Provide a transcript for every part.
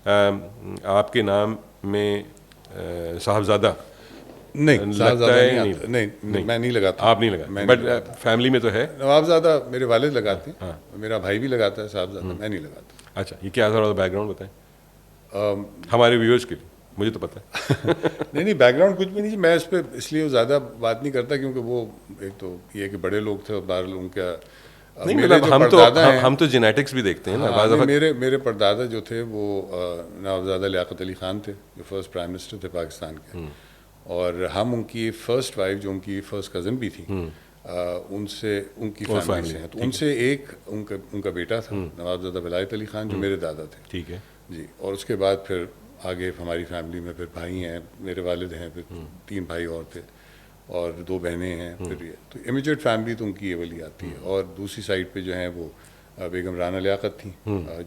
آپ کے نام میں صاحبزادہ نہیں، صاحبزادہ نہیں آتا، نہیں میں نہیں لگاتا. آپ نہیں لگاتے، بٹ فیملی میں تو ہے. نوابزادہ میرے والد لگاتے ہیں، میرا بھائی بھی لگاتا ہے صاحبزادہ، میں نہیں لگاتا. اچھا، یہ کیا تھوڑا بیک گراؤنڈ بتائیں ہمارے ویورز کے لیے، مجھے تو پتہ ہے. نہیں بیک گراؤنڈ کچھ بھی نہیں. میں اس پہ اس لیے زیادہ بات نہیں کرتا کیونکہ وہ ایک تو یہ کہ بڑے لوگ تھے اور بار لوگوں کا نہیں، مطلب ہم تو جینیٹکس بھی دیکھتے ہیں نا بعض دفعہ. میرے پردادا جو تھے وہ نوابزادہ لیاقت علی خان تھے، جو فرسٹ پرائم منسٹر تھے پاکستان کے، اور ہم ان کی فرسٹ وائف جو ان کی فرسٹ کزن بھی تھی، ان سے ان کی فیملی سے ہیں. تو ان سے ایک ان کا بیٹا تھا نوابزادہ ولایت علی خان جو میرے دادا تھے. ٹھیک ہے جی. اور اس کے بعد پھر آگے ہماری فیملی میں پھر بھائی ہیں، میرے والد ہیں، پھر 3 بھائی اور تھے اور 2 بہنیں ہیں. پھر یہ تو امیجیٹ فیملی تو ان کی یہ والی آتی ہے. اور دوسری سائڈ پہ جو ہیں وہ بیگم رانا لیاقت تھیں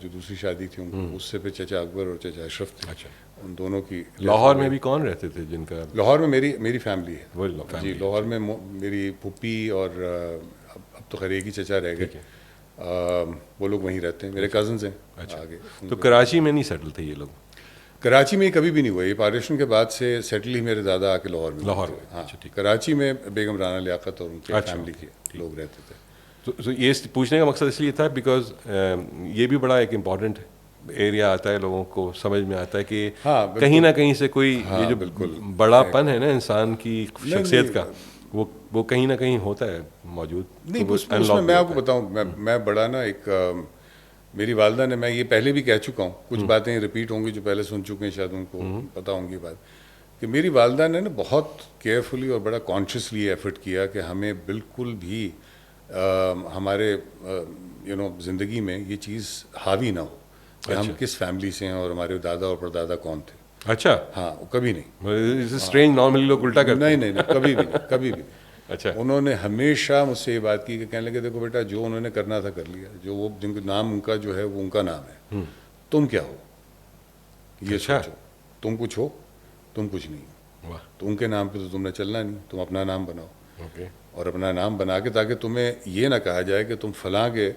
جو دوسری شادی تھی ان کو، اس سے پھر چچا اکبر اور چچا اشرف تھے. اچھا، ان دونوں کی. لاہور میں بھی کون رہتے تھے جن کا؟ لاہور میں میری فیملی ہے. وہ جی، لاہور میں میری پھپھی اور اب تو خیر ایک ہی چچا رہ گئے، وہ لوگ وہیں رہتے ہیں، میرے کزنز ہیں. آگے تو کراچی میں نہیں سیٹل تھے یہ لوگ؟ کراچی میں کبھی بھی نہیں ہوا. یہ پارٹیشن کے بعد سے سیٹل ہی میرے دادا آ کے لاہور میں. ہاں، کراچی میں بیگم رانا لیاقت اور ان کی فیملی کے لوگ رہتے تھے. تو یہ پوچھنے کا مقصد اس لیے تھا بیکاز یہ بھی بڑا ایک امپورٹنٹ ایریا آتا ہے، لوگوں کو سمجھ میں آتا ہے کہ کہیں نہ کہیں سے کوئی یہ جو بڑا پن ہے نا انسان کی شخصیت کا، وہ کہیں نہ کہیں ہوتا ہے موجود. نہیں، اس میں میں آپ کو بتاؤں، میں بڑا نا ایک میری والدہ نے، میں یہ پہلے بھی کہہ چکا ہوں، کچھ باتیں ریپیٹ ہوں گی جو پہلے سن چکے ہیں، شاید ان کو پتہ ہوں گی بات، کہ میری والدہ نے نا بہت کیئرفلی اور بڑا کانشیسلی ایفرٹ کیا کہ ہمیں بالکل بھی ہمارے زندگی میں یہ چیز حاوی نہ ہو کہ ہم کس فیملی سے ہیں اور ہمارے دادا اور پردادا کون تھے. اچھا. ہاں، کبھی نہیں. اسٹرینج، نارملی لوگ الٹا کرتے ہیں. نہیں، کبھی بھی نہیں، کبھی بھی نہیں. اچھا. انہوں نے ہمیشہ مجھ سے یہ بات کی کہ کہنے لگے دیکھو بیٹا، جو انہوں نے کرنا تھا کر لیا، جو وہ جن کا نام ان کا جو ہے وہ ان کا نام ہے، تم کیا ہو یہ سوچو. تم کچھ ہو، تم کچھ نہیں ہو. تو ان کے نام پہ تو تم نے چلنا نہیں، تم اپنا نام بناؤ. اور اپنا نام بنا کے تاکہ تمہیں یہ نہ کہا جائے کہ تم فلاں کے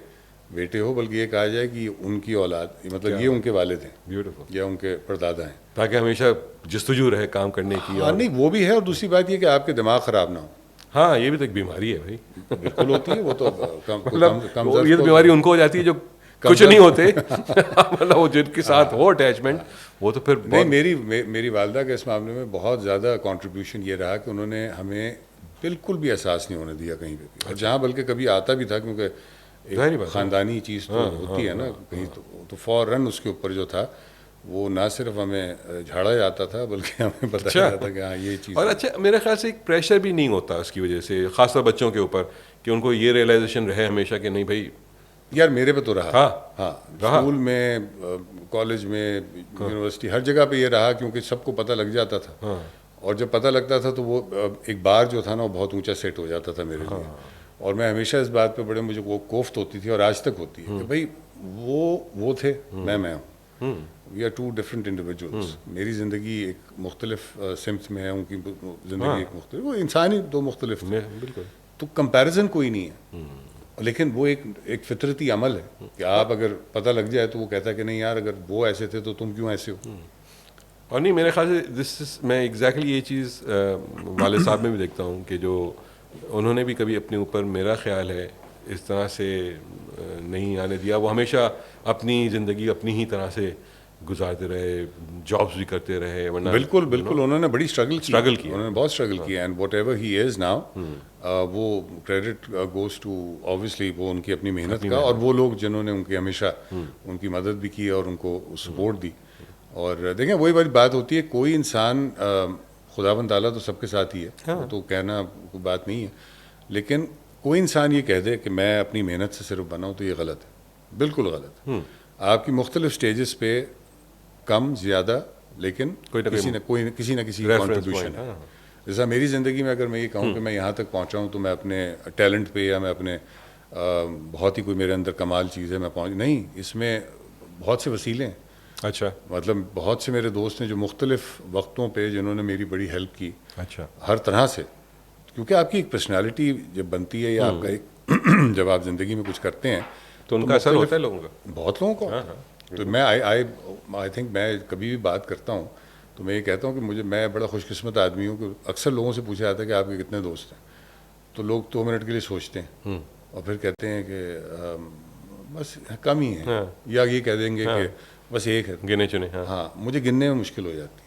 بیٹے ہو، بلکہ یہ کہا جائے کہ ان کی اولاد، مطلب یہ ان کے والد ہیں یا ان کے پردادا ہیں، تاکہ ہمیشہ جستجو رہے کام کرنے کی. ہاں نہیں، وہ بھی ہے. اور دوسری بات یہ کہ آپ کے دماغ خراب نہ ہو. ہاں، یہ بھی تو ایک بیماری ہے بھائی. بالکل ہوتی ہے. وہ تو یہ بیماری ان کو ہو جاتی ہے جو کچھ نہیں ہوتے، مطلب وہ جن کے ساتھ ہو اٹیچمنٹ، وہ تو پھر نہیں. میری والدہ کے اس معاملے میں بہت زیادہ کنٹریبیوشن یہ رہا کہ انہوں نے ہمیں بالکل بھی احساس نہیں ہونے دیا کہیں پہ بھی. اور جہاں بلکہ کبھی آتا بھی تھا، کیونکہ ایک خاندانی چیز تو ہوتی ہے نا کہیں، تو فوراً اس کے اوپر جو تھا وہ نہ صرف ہمیں جھاڑا جاتا تھا بلکہ ہمیں بتایا جاتا کہ ہاں یہ چیز. اور اچھا، میرے خیال سے ایک پریشر بھی نہیں ہوتا اس کی وجہ سے، خاص طور بچوں کے اوپر، کہ ان کو یہ ریئلائزیشن رہے ہمیشہ کہ نہیں بھائی. یار میرے پہ تو رہا. ہاں، اسکول میں، کالج میں، یونیورسٹی، ہر جگہ پہ یہ رہا کیونکہ سب کو پتہ لگ جاتا تھا. اور جب پتہ لگتا تھا تو وہ ایک بار جو تھا نا وہ بہت اونچا سیٹ ہو جاتا تھا میرے لیے. اور میں ہمیشہ اس بات پہ بڑے مجھے وہ کوفت ہوتی تھی اور آج تک ہوتی ہے کہ بھائی وہ تھے، میں ہوں. We are 2 different individuals. میری زندگی ایک مختلف سمت میں ہے، ان کی زندگی ایک مختلف، وہ انسان ہی 2 مختلف ہیں. بالکل. تو کمپیریزن کوئی نہیں ہے. لیکن وہ ایک فطرتی عمل ہے کہ آپ اگر پتہ لگ جائے تو وہ کہتا ہے کہ نہیں یار، اگر وہ ایسے تھے تو تم کیوں ایسے ہو. اور نہیں، میرے خیال سے میں ایگزیکٹلی یہ چیز والد صاحب میں بھی دیکھتا ہوں کہ جو انہوں نے بھی کبھی اپنے اوپر، میرا خیال ہے، اس طرح سے نہیں آنے دیا. وہ ہمیشہ اپنی زندگی اپنی ہی طرح سے گزارتے رہے، جابس بھی کرتے رہے. ورنہ بالکل انہوں نے بڑی اسٹرگل کی. انہوں نے بہت اسٹرگل کیا. And what ever he is now, وہ کریڈٹ گوز ٹو آبویسلی وہ ان کی اپنی محنت کا، اور وہ لوگ جنہوں نے ان کی ہمیشہ ان کی مدد بھی کی اور ان کو سپورٹ دی. اور دیکھیں وہی والی بات ہوتی ہے، کوئی انسان، خداوند تعالیٰ تو سب کے ساتھ ہی ہے، وہ تو کہنا کوئی بات نہیں ہے. لیکن کوئی انسان یہ کہہ دے کہ میں اپنی محنت سے صرف بنا ہوں تو یہ غلط ہے، بالکل غلط ہے. آپ کی مختلف سٹیجز پہ کم زیادہ لیکن کسی نہ کسی کنٹریبیوشن ہے. جیسا میری زندگی میں اگر میں یہ کہوں کہ میں یہاں تک پہنچا ہوں تو میں اپنے ٹیلنٹ پہ یا میں اپنے بہت ہی کوئی میرے اندر کمال چیز ہے میں نہیں، اس میں بہت سے وسیلے ہیں. اچھا. مطلب بہت سے میرے دوست ہیں جو مختلف وقتوں پہ جنہوں نے میری بڑی ہیلپ کی. اچھا. ہر طرح سے. کیونکہ آپ کی ایک پرسنالٹی جب بنتی ہے یا آپ کا ایک جب آپ زندگی میں کچھ کرتے ہیں تو ان کا اثر ہوتا ہے لوگوں کا، بہت لوگوں کو. تو میں آئی تھنک میں کبھی بھی بات کرتا ہوں تو میں یہ کہتا ہوں کہ میں بڑا خوش قسمت آدمی ہوں کہ اکثر لوگوں سے پوچھا جاتا ہے کہ آپ کے کتنے دوست ہیں، تو لوگ 2 منٹ کے لیے سوچتے ہیں اور پھر کہتے ہیں کہ بس کم ہی ہیں، یا یہ کہہ دیں گے کہ بس ایک ہے، گنے چنے. ہاں مجھے گننے میں مشکل ہو جاتی ہے.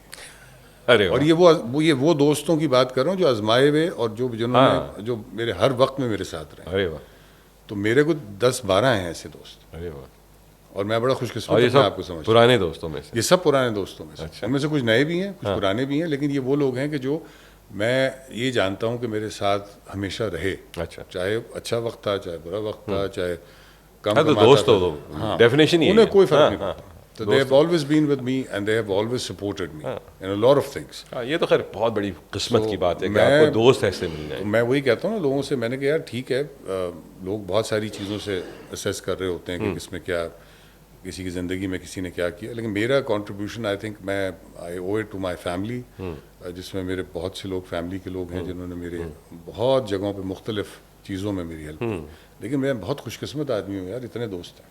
ارے اور یہ وہ دوستوں کی بات کر رہا ہوں جو آزمائے ہوئے اور جنہوں نے جو میرے ہر وقت میں میرے ساتھ رہے. ارے واہ. تو میرے کو 10-12 ہیں ایسے دوست، ارے واہ. اور میں بڑا خوش قسمت اور یہ ہوں آپ کو سب سمجھتا پرانے دوستوں میں سے؟ یہ سب پرانے دوستوں میں سے. ان میں سے کچھ نئے بھی ہیں، کچھ پرانے بھی ہیں، لیکن یہ وہ لوگ ہیں کہ جو میں یہ جانتا ہوں کہ میرے ساتھ ہمیشہ رہے. اچھا. چاہے اچھا وقت تھا، چاہے برا وقت تھا، چاہے کم تو کماتا دوست تھا. تو ڈیفینیشن ہی انہیں کوئی فرق نہیں پڑتا. So they have always been with me and they have always supported me in a lot of things. یہ تو خیر بہت بڑی قسمت کی بات ہے کہ آپ کو دوست ایسے مل جائیں. میں وہی کہتا ہوں نا لوگوں سے، میں نے کہا یار ٹھیک ہے، لوگ بہت ساری چیزوں سے اسیس کر رہے ہوتے ہیں کہ کس میں کیا، کسی کی زندگی میں کسی نے کیا کیا، لیکن میرا contribution I think I owe it to my family, جس میں میرے بہت سے لوگ فیملی کے لوگ ہیں جنہوں نے میرے بہت جگہوں پہ مختلف چیزوں میں میری ہیلپ کی. لیکن میں بہت خوش قسمت آدمی ہوں یار، اتنے دوست ہیں.